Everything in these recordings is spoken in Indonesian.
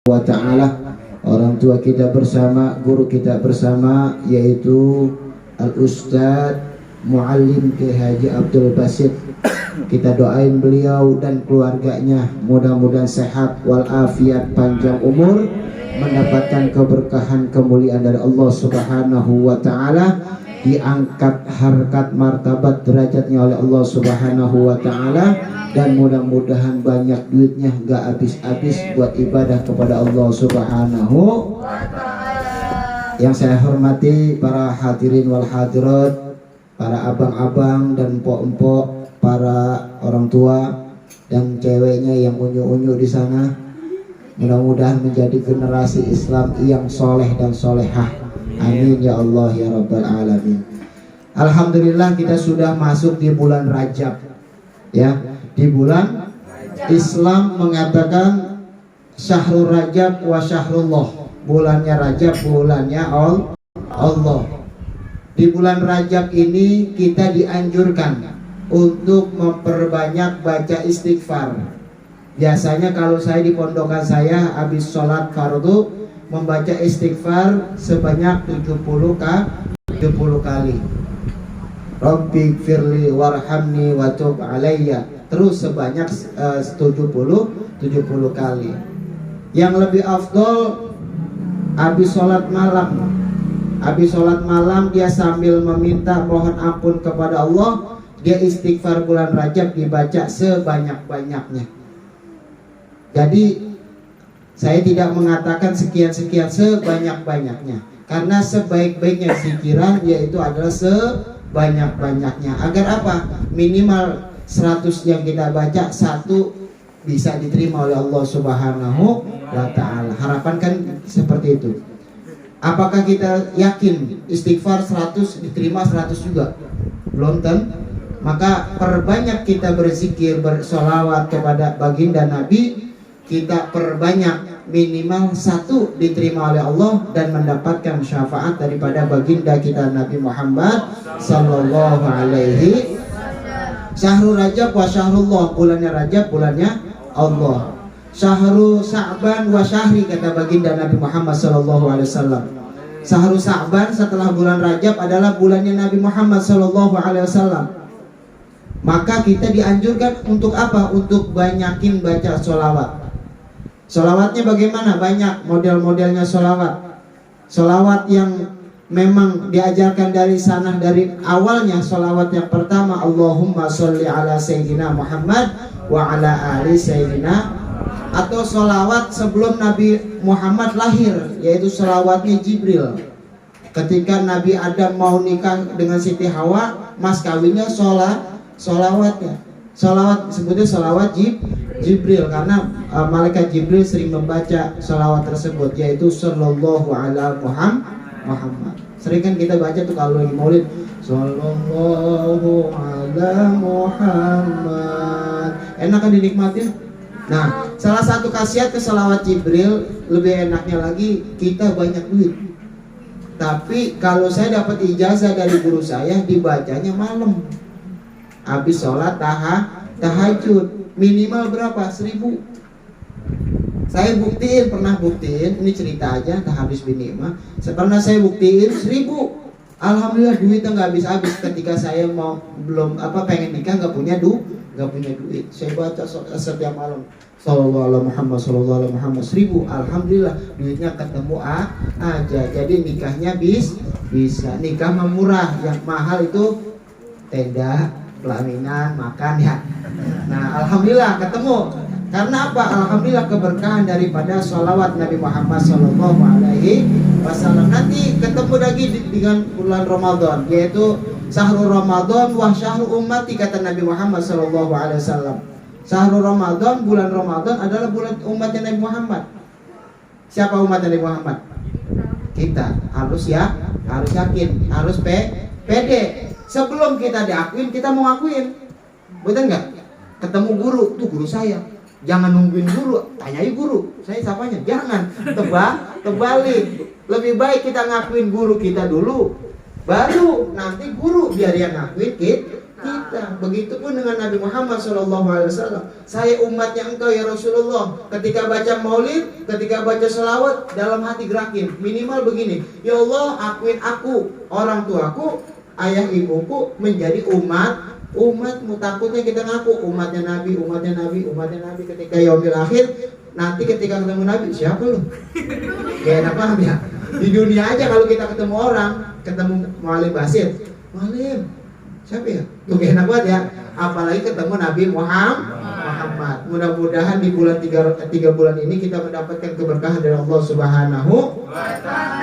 wa ta'ala. Orang tua kita bersama, guru kita bersama, yaitu Al-Ustadz Muallim Kiai Haji Abdul Basit. Kita doain beliau dan keluarganya mudah-mudahan sehat walafiat, panjang umur, mendapatkan keberkahan kemuliaan dari Allah Subhanahu wa ta'ala, diangkat harkat martabat derajatnya oleh Allah Subhanahu wa ta'ala, dan mudah-mudahan banyak duitnya gak habis-habis buat ibadah kepada Allah Subhanahu wa ta'ala. Yang saya hormati para hadirin wal hadirat, para abang-abang dan empok-empok, para orang tua dan ceweknya yang unyu-unyu di sana, mudah-mudahan menjadi generasi Islam yang soleh dan solehah. Amin ya Allah ya Rabbal Alamin. Alhamdulillah kita sudah masuk di bulan Rajab, ya. Di bulan Islam mengatakan Syahrul Rajab wa Syahrullah, bulannya Rajab, bulannya Allah. Di bulan Rajab ini kita dianjurkan untuk memperbanyak baca istighfar. Biasanya kalau saya di pondokan saya habis sholat fardu membaca istighfar sebanyak 70 kali. Rabbi firli warhamni wa tub alayya, terus sebanyak 70 kali. Yang lebih afdol habis sholat malam dia sambil meminta mohon ampun kepada Allah, dia istighfar bulan Rajab dibaca sebanyak-banyaknya. Jadi saya tidak mengatakan sekian-sekian, sebanyak-banyaknya, karena sebaik-baiknya zikiran yaitu adalah sebanyak-banyaknya. Agar apa? Minimal 100 yang kita baca, 1 bisa diterima oleh Allah Subhanahu wa ta'ala. Harapan kan seperti itu. Apakah kita yakin istighfar 100 diterima 100 juga? Belum tentu. Maka perbanyak kita berzikir, bersolawat kepada baginda Nabi. Kita perbanyak, minimal 1 diterima oleh Allah dan mendapatkan syafaat daripada baginda kita Nabi Muhammad sallallahu alaihi. Syahrul Rajab wa Syahrullah, bulannya Rajab, bulannya Allah. Syahrul Sa'ban wa Syahri, kata baginda Nabi Muhammad sallallahu alaihi wasallam. Syahrul Sa'ban setelah bulan Rajab adalah bulannya Nabi Muhammad sallallahu alaihi wasallam. Maka kita dianjurkan untuk apa? Untuk banyakin baca sholawat. Sholawatnya bagaimana? Banyak model-modelnya sholawat. Sholawat yang memang diajarkan dari sana, dari awalnya. Sholawat yang pertama, Allahumma sholli ala Sayyidina Muhammad wa ala ali Sayyidina. Atau sholawat sebelum Nabi Muhammad lahir, yaitu sholawatnya Jibril. Ketika Nabi Adam mau nikah dengan Siti Hawa, mas kawinnya sholawatnya. Sholawat sebutnya sholawat Jibril, karena malaikat Jibril sering membaca sholawat tersebut, yaitu sallallahu ala Muhammad. Sering kan kita baca tuh kalau lagi maulid, sallallahu ala Muhammad. Enak kan dinikmatin? Nah, salah satu khasiat ke sholawat Jibril, lebih enaknya lagi kita banyak duit. Tapi kalau saya dapat ijazah dari guru saya, dibacanya malam habis sholat tahajud. Minimal berapa? 1000. Saya pernah buktiin, ini cerita aja, habis binikmah. Pernah saya buktiin 1000. Alhamdulillah duitnya nggak habis-habis. Ketika saya pengen nikah nggak punya duit. Saya baca setiap malam sallallahu alaihi Muhammad, sallallahu alaihi Muhammad 1000. Alhamdulillah duitnya ketemu aja. Jadi nikahnya bisa. Nikah murah, yang mahal itu tenda, pelaminan, makan ya. Nah, alhamdulillah ketemu. Karena apa? Alhamdulillah keberkahan daripada sholawat Nabi Muhammad sallallahu alaihi wasallam. Nanti ketemu lagi dengan bulan Ramadan, yaitu Syahrul Ramadan wa Syahrul Ummati, kata Nabi Muhammad sallallahu alaihi wasallam. Syahrul Ramadan, bulan Ramadan adalah bulan umatnya Nabi Muhammad. Siapa umatnya Nabi Muhammad? Kita. Harus yakin, harus pede. Sebelum kita diakuin, kita mau akuin. Betul nggak? Ketemu guru, tuh guru saya. Jangan nungguin guru, tanyai guru. Saya siapanya? Jangan. Terbalik. Lebih baik kita ngakuin guru kita dulu, baru nanti guru biar yang ngakuin kita. Begitupun dengan Nabi Muhammad SAW. Saya umatnya engkau ya Rasulullah. Ketika baca maulid, ketika baca selawat, dalam hati gerakin. Minimal begini, ya Allah akuin aku, orang tuaku, ayah ibuku menjadi umatmu. Takutnya kita ngaku umatnya Nabi. Ketika yaumil akhir, nanti ketika ketemu Nabi, siapa lu? Gak enak paham ya. Di dunia aja kalau kita ketemu orang, ketemu Mualim Basit, Mualim siapa ya? Tuh gak enak banget ya. Apalagi ketemu Nabi Muhammad. Mudah-mudahan di bulan 3 bulan ini kita mendapatkan keberkahan dari Allah Subhanahu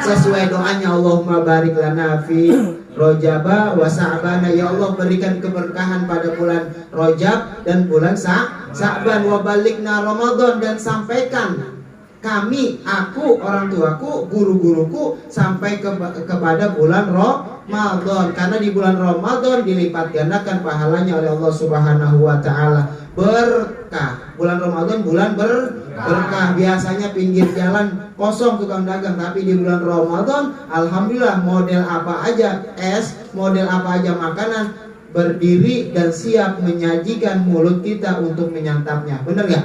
sesuai doanya, Allahumma barik lana fi Rojaba wa Sa'bana. Ya Allah berikan keberkahan pada bulan Rojab dan bulan Sa'ban, wa balikna Ramadan, dan sampaikan kami, aku, orang tuaku, guru-guruku sampai kepada bulan Ramadan, karena di bulan Ramadan dilipat gandakan pahalanya oleh Allah Subhanahu wa taala. Berkah. Bulan Ramadan bulan berkah. Biasanya pinggir jalan kosong tukang dagang, tapi di bulan Ramadan alhamdulillah model apa aja es, model apa aja makanan berdiri dan siap menyajikan mulut kita untuk menyantapnya. Benar gak?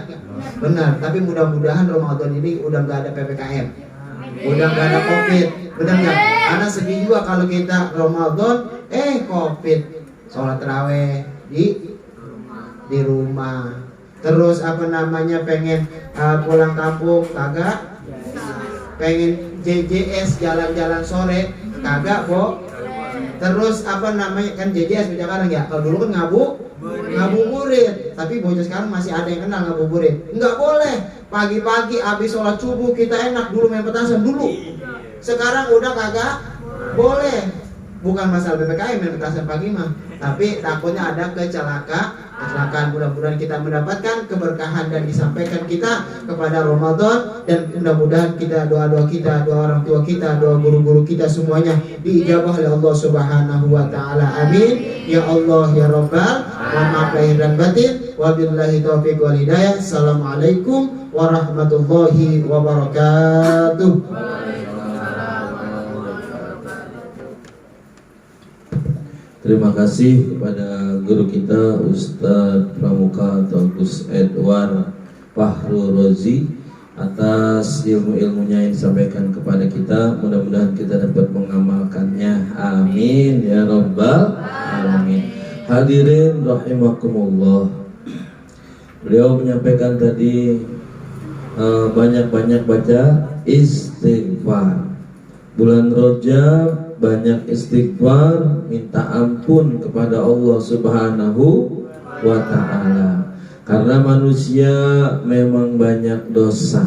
Benar. Tapi mudah-mudahan Ramadan ini udah gak ada PPKM, udah gak ada COVID. Benar gak? Karena sedih juga kalau kita Ramadan COVID, sholat taraweh di rumah. Terus pengen pulang kampung kagak, pengen JJS jalan-jalan sore kagak, Terus kan JJS bocah sekarang ya. Kalau dulu kan ngabuburit, tapi bocah sekarang masih ada yang kenal ngabuburit. Enggak boleh. Pagi-pagi habis sholat subuh kita enak dulu main petasan dulu. Sekarang udah kagak boleh. Bukan masalah PPKM main petasan pagi mah, tapi takutnya ada kecelakaan. Mudah-mudahan kita mendapatkan keberkahan dan disampaikan kita kepada Ramadan, dan mudah-mudahan kita doa-doa kita, doa orang tua kita, doa guru-guru kita semuanya diijabah oleh Allah Subhanahu wa taala. Amin ya Allah ya Rabbal. Mohon maaf lahir dan batin. Wabillahi taufiq wal hidayah. Assalamualaikum warahmatullahi wabarakatuh. Terima kasih kepada guru kita Ustadz Pramuka atau Gus Edward Fahru Rozi atas ilmu-ilmunya yang disampaikan kepada kita. Mudah-mudahan kita dapat mengamalkannya. Amin ya Rabbal alamin. Hadirin rahimakumullah. Beliau menyampaikan tadi banyak-banyak baca istighfar. Bulan Rajab banyak istighfar, minta ampun kepada Allah Subhanahu wa ta'ala. Karena manusia memang banyak dosa.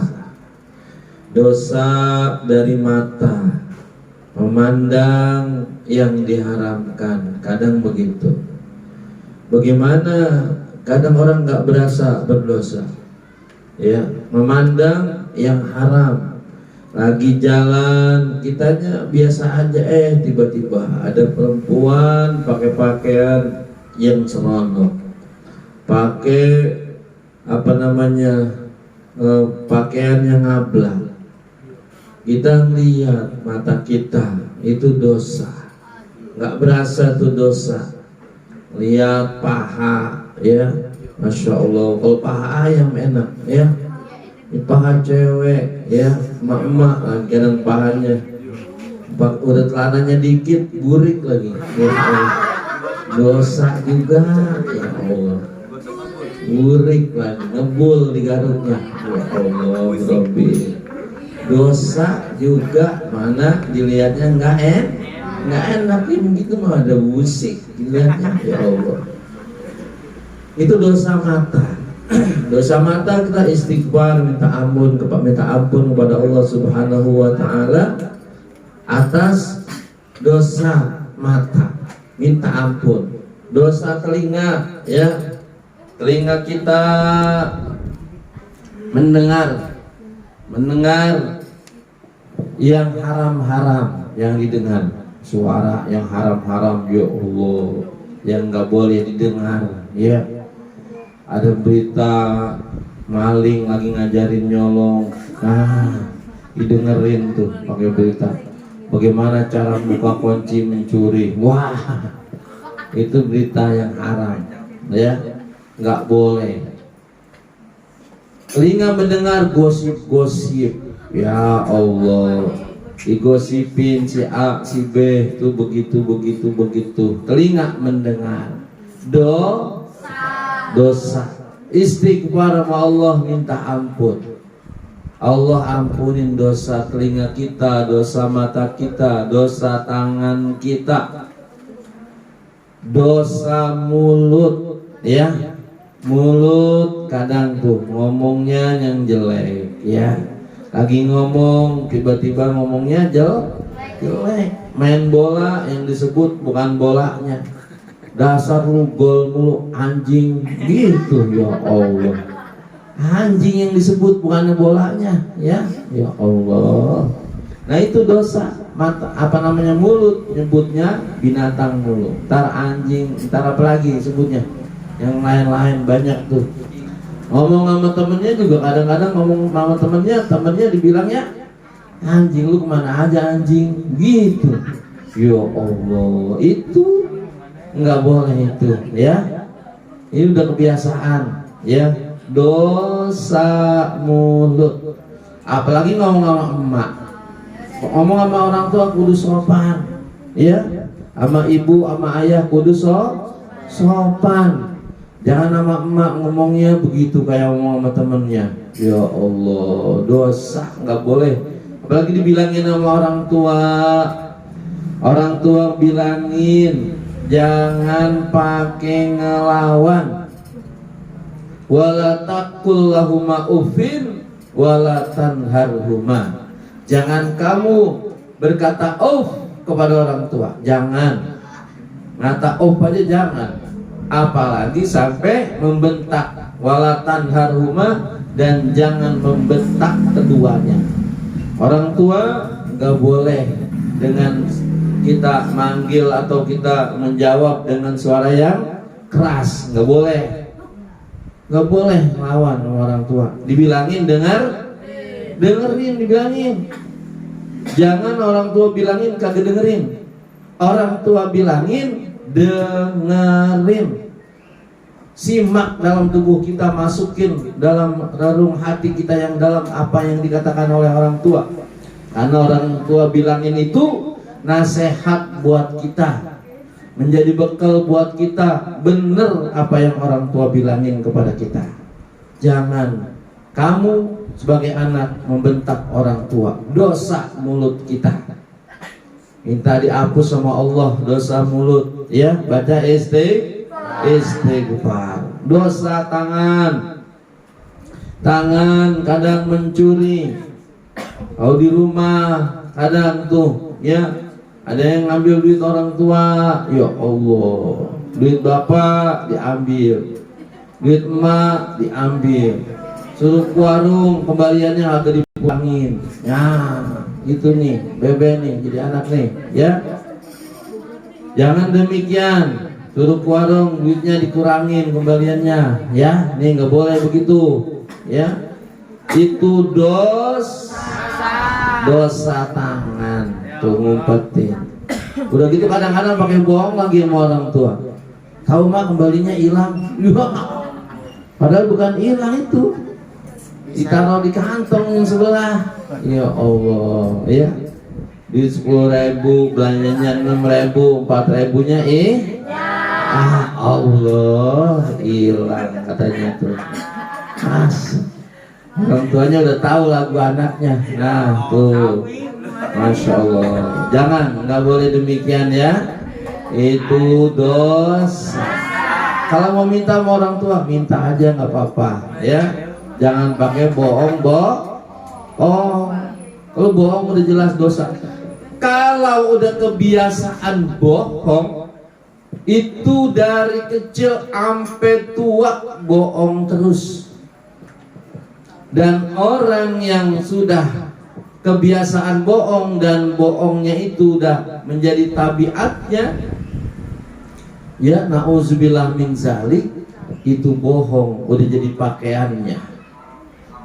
Dosa dari mata, memandang yang diharamkan, kadang begitu. Bagaimana kadang orang gak berasa berdosa, ya, memandang yang haram. Lagi jalan kitanya biasa aja, tiba-tiba ada perempuan pakai pakaian yang seronok, pakai pakaian yang ngablak. Kita lihat mata kita itu dosa, nggak berasa tuh dosa. Lihat paha, ya, masya Allah, kalau paha ayam enak, ya. Ini paha cewek, ya, emak-emak lagi kadang pahanya udah celananya dikit burik lagi, dosa juga, ya Allah, burik lagi, ngebul di garuknya, ya Allah Rabbi, dosa juga, mana dilihatnya nggak enak, ini begitu mah ada busik dilihatnya, ya Allah. Itu dosa mata. Dosa mata kita istighfar, minta ampun kepada Allah Subhanahu wa taala atas dosa mata, minta ampun. Dosa telinga, ya, telinga kita mendengar yang haram-haram, yang didengar, suara yang haram-haram, ya Allah, yang nggak boleh didengar, ya. Ada berita maling lagi ngajarin nyolong, didengerin tuh pakai berita. Bagaimana cara buka kunci mencuri? Wah, Itu berita yang haram, ya, nggak boleh. Telinga mendengar gosip-gosip, ya Allah, digosipin si A, si B, itu begitu. Telinga mendengar, dosa. Istighfar sama Allah, minta ampun. Allah ampunin dosa telinga kita, dosa mata kita, dosa tangan kita, dosa mulut, ya. Mulut kadang tuh ngomongnya yang jelek, ya. Lagi ngomong tiba-tiba ngomongnya jelek. Main bola yang disebut bukan bolanya. Dasar lu gol mulu, anjing, gitu, ya Allah. Anjing yang disebut bukan bolanya, ya Allah. Nah itu dosa. Mata, apa namanya, mulut nyebutnya binatang mulu. Ntar anjing, ntar apa lagi sebutnya? Yang lain-lain banyak tuh. Ngomong sama temennya juga kadang-kadang ngomong sama temennya dibilangnya anjing, lu kemana aja anjing, gitu. Ya Allah, itu nggak boleh itu, ya. Ini udah kebiasaan, ya. Dosa mulut. Apalagi ngomong sama emak, ngomong sama orang tua kudu sopan, ya. Sama ibu, sama ayah kudu sopan. Jangan sama emak ngomongnya begitu kayak ngomong sama temennya. Ya Allah, dosa, nggak boleh. Apalagi dibilangin sama orang tua. Orang tua bilangin, jangan pakai ngelawan. Wala taqul lahuma uffin wala tanharhuma. Jangan kamu berkata kepada orang tua. Jangan. Ngata aja jangan. Apalagi sampai membentak. Wala tanharhuma, dan jangan membentak keduanya. Orang tua nggak boleh dengan kita manggil atau kita menjawab dengan suara yang keras, nggak boleh. Nggak boleh lawan orang tua. Dibilangin dengerin, dibilangin. Jangan orang tua bilangin kagak dengerin. Orang tua bilangin dengerin. Simak dalam tubuh kita, masukin dalam relung hati kita yang dalam apa yang dikatakan oleh orang tua. Karena orang tua bilangin itu nasihat buat kita, menjadi bekal buat kita. Bener apa yang orang tua bilangin kepada kita. Jangan kamu sebagai anak membentak orang tua. Dosa mulut kita, minta dihapus sama Allah dosa mulut, ya. Baca istighfar. Dosa tangan kadang mencuri. Kalau di rumah kadang tuh, ya, ada yang ngambil duit orang tua. Ya Allah, duit bapak diambil, duit emak diambil, suruh ke warung, kembaliannya agak dipulangin. Ya, itu nih, bebe nih, jadi anak nih, ya. Jangan demikian, suruh ke warung, duitnya dikurangin kembaliannya, ya. Nih nggak boleh begitu, ya. Itu dosa tangan, tuh ngumpetin. Udah gitu kadang-kadang pakai bohong lagi sama orang tua. Tahu mah kembalinya hilang, padahal bukan hilang, itu ditaruh di kantong yang sebelah. Ya Allah, ya. Di 10.000 belanjanya 6.000, 4.000-nya Allah hilang katanya tuh. Orang tuanya udah tahu lagu anaknya. Nah tuh, Masya Allah. Jangan, nggak boleh demikian, ya. Itu dosa. Kalau mau minta sama orang tua, minta aja, nggak apa-apa, ya. Jangan pakai bohong. Kalau bohong udah jelas dosa. Kalau udah kebiasaan bohong, itu dari kecil sampai tua bohong terus. Dan orang yang sudah kebiasaan bohong dan bohongnya itu udah menjadi tabiatnya, ya, na'udzubillah min zalik, itu bohong udah jadi pakaiannya.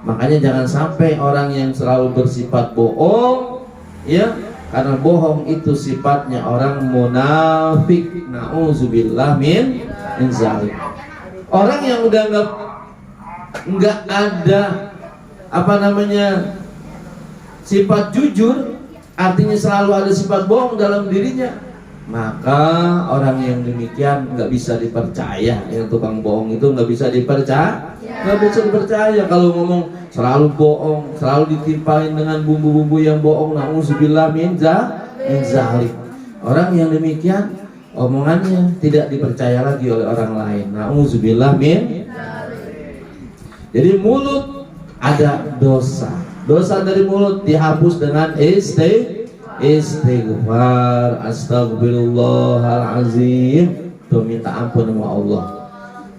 Makanya jangan sampai orang yang selalu bersifat bohong, ya, Karena bohong itu sifatnya orang munafik. Nauzubillah min zalik. Orang yang udah nggak ada sifat jujur, artinya selalu ada sifat bohong dalam dirinya, maka orang yang demikian nggak bisa dipercaya. Yang tukang bohong itu nggak bisa dipercaya. Kalau ngomong selalu bohong, selalu ditimpain dengan bumbu-bumbu yang bohong, nauzubillah min zalik. Orang yang demikian omongannya tidak dipercaya lagi oleh orang lain. Nauzubillah min. Jadi mulut ada dosa. Dosa dari mulut dihapus dengan istighfar, astagfirullahalazim, itu minta ampun sama Allah.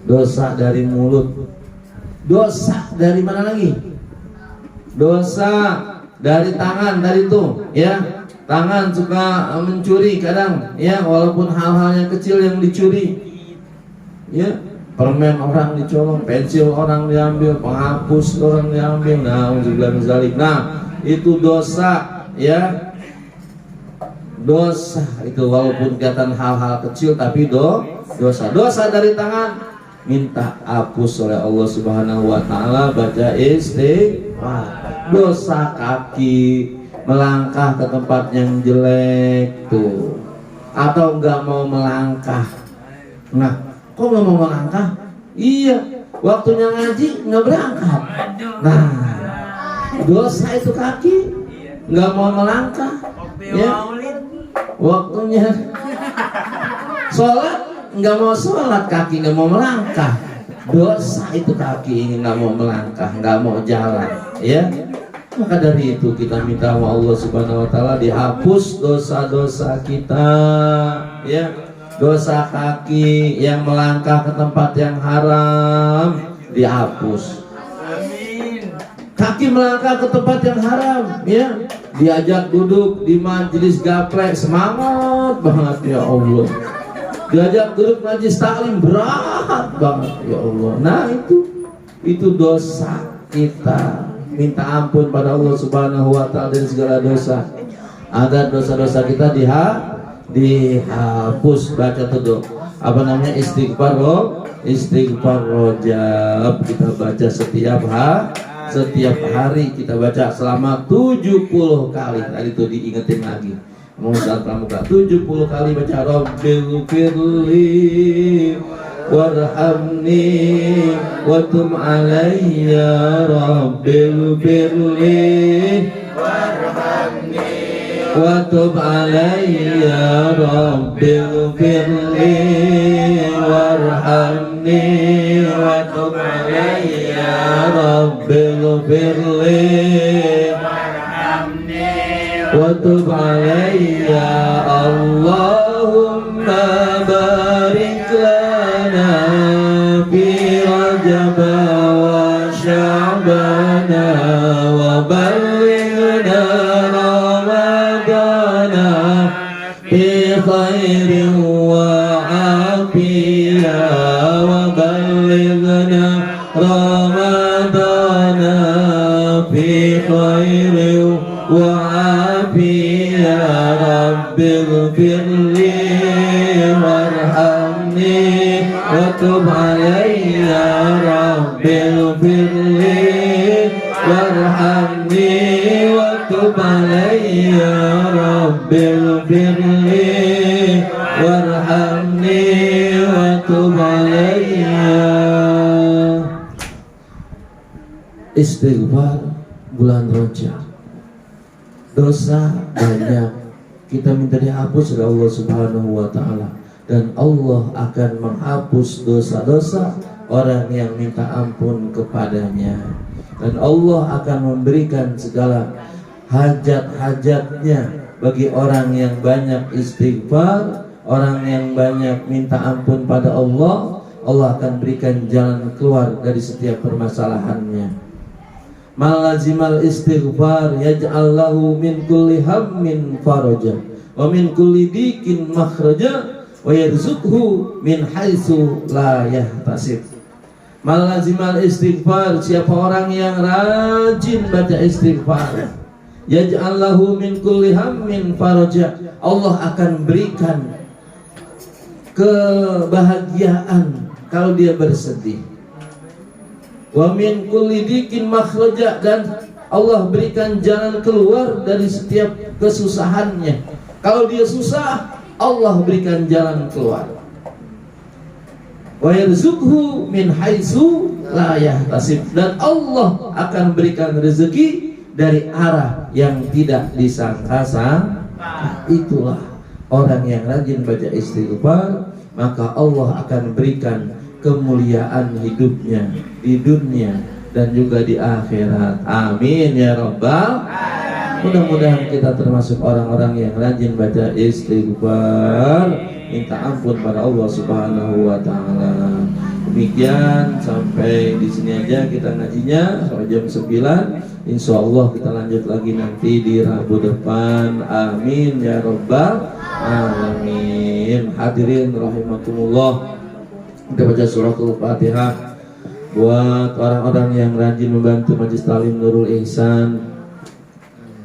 Dosa dari mulut. Dosa dari mana lagi? Dosa dari tangan tadi tuh, ya. Tangan suka mencuri kadang, ya, walaupun hal-hal yang kecil yang dicuri. Ya, permen orang dicolong, pensil orang diambil, penghapus orang diambil. Nah, itu dosa, ya. Dosa itu walaupun kelihatan hal-hal kecil tapi dosa. Dosa dari tangan minta hapus oleh Allah Subhanahu wa taala, baca istighfar. Dosa kaki, melangkah ke tempat yang jelek tuh, atau nggak mau melangkah. Nah, kok nggak mau melangkah? Iya, waktunya ngaji nggak berangkat. Nah, dosa itu kaki, nggak mau melangkah. Ya, waktunya sholat nggak mau sholat, kaki nggak mau melangkah. Dosa itu kaki nggak mau melangkah, nggak mau jalan, ya. Maka dari itu kita minta sama Allah Subhanahu wa taala dihapus dosa-dosa kita, ya. Dosa kaki yang melangkah ke tempat yang haram dihapus. Kaki melangkah ke tempat yang haram, ya. Diajak duduk di majelis gaplek, semangat banget, ya Allah. Diajak duduk majlis taklim, berat banget, ya Allah. Nah, itu dosa kita. Minta ampun pada Allah Subhanahu wa taala dari segala dosa, agar dosa-dosa kita dihapus. Baca tuh istighfar rojab, kita baca setiap hari, kita baca selama 70 kali. Tadi itu diingetin lagi, mau saat pramuka 70 kali baca Rabbil firli warhamni wa tum alayya, Rabbil firli warhamni wa tum alayya, Rabbil firli warhamni wa tum alayya, Rabbil firli wa tub alayya. Allahumma barik lana fi Rajab wa Sya'ban wa ballighna Ramadana fi khairin wa afiyah, wa ballighna Ramadana fi khairin wa afiyah. Rabbil firli warhamni wa tub alayya, Rabbil firli warhamni wa tub alayya, Rabbil firli warhamni wa tub alayya. Istighfar bulan Rajab, dosa banyak, kita minta dihapus oleh Allah Subhanahu wa taala, dan Allah akan menghapus dosa-dosa orang yang minta ampun kepadanya, dan Allah akan memberikan segala hajat-hajatnya bagi orang yang banyak istighfar, orang yang banyak minta ampun pada Allah. Allah akan berikan jalan keluar dari setiap permasalahannya. Malazimal istighfar yaj'al lahu min kulli hammin faraja wa min kulli dikin makhraja wa yarzuqhu min haitsu la yahtasib. Malazimal istighfar, siapa orang yang rajin baca istighfar, Yaj'al lahu min kulli hammin faraja. Allah akan berikan kebahagiaan kalau dia bersedih. Wa min kulli dikin makhraja, dan Allah berikan jalan keluar dari setiap kesusahannya. Kalau dia susah, Allah berikan jalan keluar. Wa yarzuqhu min haitsu la yahtasib, dan Allah akan berikan rezeki dari arah yang tidak disangka-sangka. Itulah orang yang rajin baca istighfar, maka Allah akan berikan kemuliaan hidupnya di dunia dan juga di akhirat. Amin ya rabbal. Mudah-mudahan kita termasuk orang-orang yang rajin baca istighfar, minta ampun pada Allah Subhanahu wa taala. Demikian, sampai di sini aja kita ngajinya sampai jam 9. Insya Allah kita lanjut lagi nanti di Rabu depan. Amin ya rabbal alamin. Hadirin rahimakumullah, kita baca suratul Fatihah buat orang-orang yang rajin membantu Majelis Talim Nurul Ihsan.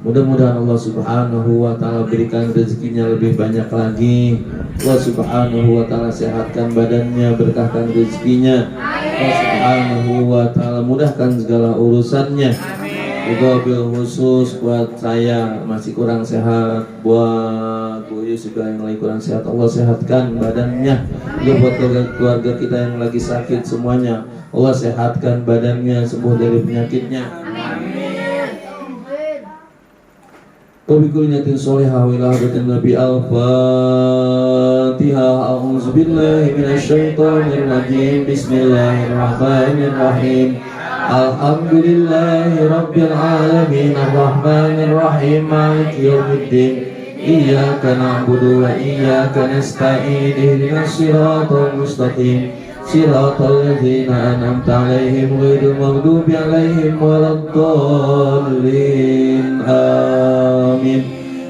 Mudah-mudahan Allah Subhanahu wa taala berikan rezekinya lebih banyak lagi. Allah Subhanahu wa taala sehatkan badannya, berkahkan rezekinya. Allah Subhanahu wa taala mudahkan segala urusannya. Juga bil khusus buat saya masih kurang sehat, buat Bu Yus juga yang lagi kurang sehat, Allah sehatkan badannya. Juga buat keluarga kita yang lagi sakit semuanya, Allah sehatkan badannya, sembuh dari penyakitnya. Wabikul niyatin solehah wa ila hadratin Nabi al-Fatihah. A'udzubillahi minasyaitonir rajim. Bismillahirrahmanirrahim. Alhamdulillahi rabbil alamin, arrahmanir rahim, maliki yaumiddin. Iyyaka na'budu wa iyyaka nasta'in. Ihdinas siratal mustaqim, siratal ladzina an'amta 'alaihim ghairil maghdubi 'alaihim waladdallin. Amin.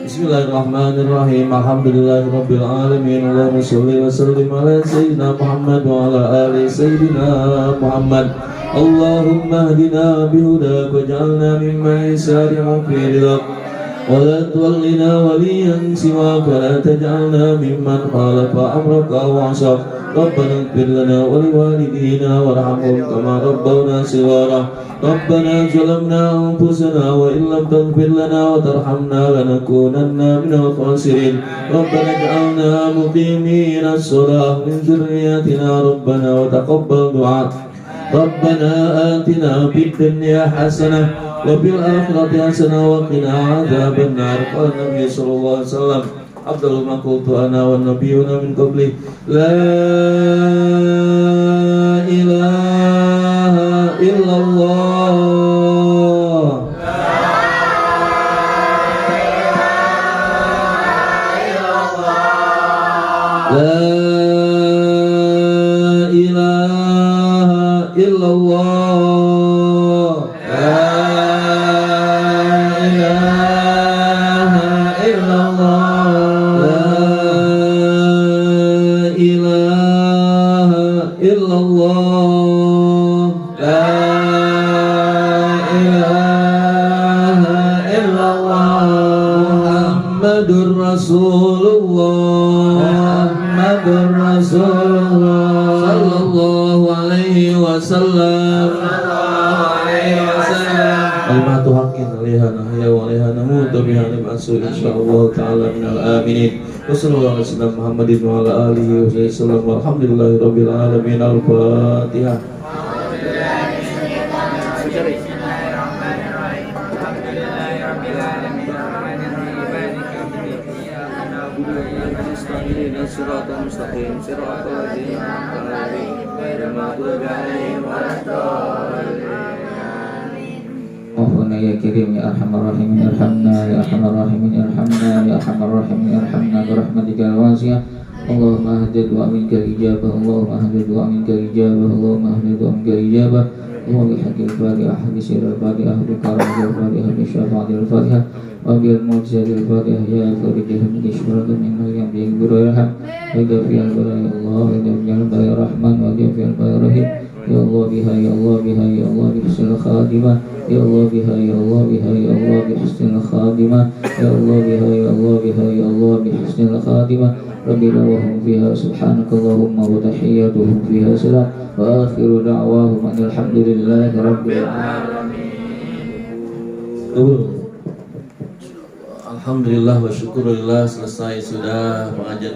Bismillahirrahmanirrahim. Alhamdulillahirabbil alamin. Allahumma shalli wa sallim ala sayyidina Muhammad wa ala ali sayyidina Muhammad. Allahumma hdina bihudaka waj'alna mimman yasari'u fi ridhak wa la tuwallina waliyan siwaka wa la taj'alna mimman khalafa amraka wa 'asaka. Rabbana ighfir lana wa liwalidina warhamhum kama rabbawna shighara. Rabbana zalamna anfusana wa in lam taghfir lana wa tarhamna lanakunanna minal khasirin. Rabbana ij'alna muqimina as-salah min dhurriyyatina rabbana wa taqabbal du'a. Rabbana atina fid dunya hasanah wa fil akhirati hasanah wa qina adzabannar. Qala Nabi sallallahu alaihi wasallam, afdalul ma qultu ana wan nabiyyuna min qabli, la ilaha illallah. La ilaha illallah. La ilaha illallah. La ilaha illallah. La ilaha illallah. Muhammadur Rasulullah. Muhammadur Rasulullah sallallahu alaihi wasallam. Kalimatu haqqin alaiha nahya wa alaiha namutu biha nab'asu insyaallah ta'ala minal aminin. Wa sallallahu alaihi wasallam Muhammadin wa ala alihi wa sallam. Walhamdulillahi rabbil alamin. Al-Fatihah. Siratal mustaqim, siratal ladzina an'amta 'alaihim ghairil maghdubi 'alaihim waladdallin. Maghfirna ya Karim ya Arhamar Rahimin, irhamna ya Arhamar Rahimin, irhamna ya Arhamar Rahimin, irhamna bi rahmatika al-wasi'ah. Allahumma hadid wa minka al-ijabah, Allahumma hadid wa minka al-ijabah, Allahumma hadid wa minka al-ijabah. Allahumma bihaqil Fatihah, hadis al-Fatihah, bi karamil Fatihah, bi syafa'atil Fatihah, wa bil mu'jizatil Fatihah, ya farijah min syuraka min maryam bi gururaham. Wa ghafir al-balaya Allah, wa ghafir al-balaya rahman, wa ghafir al-balaya rahim. Ya Allah biha ya Allah biha ya Allah bihusnil khatimah. Ya Allah biha ya Allah biha ya Allah bihusnil khatimah. Ya Allah biha ya Allah biha ya Allah bihusnil khatimah. Rabbina wa hum fiha subhanakallahumma wa tahiyyatuhum fiha salam wa akhiru da'wahum alhamdulillahi rabbil alamin. Alhamdulillah wa syukurillah, selesai sudah pengajian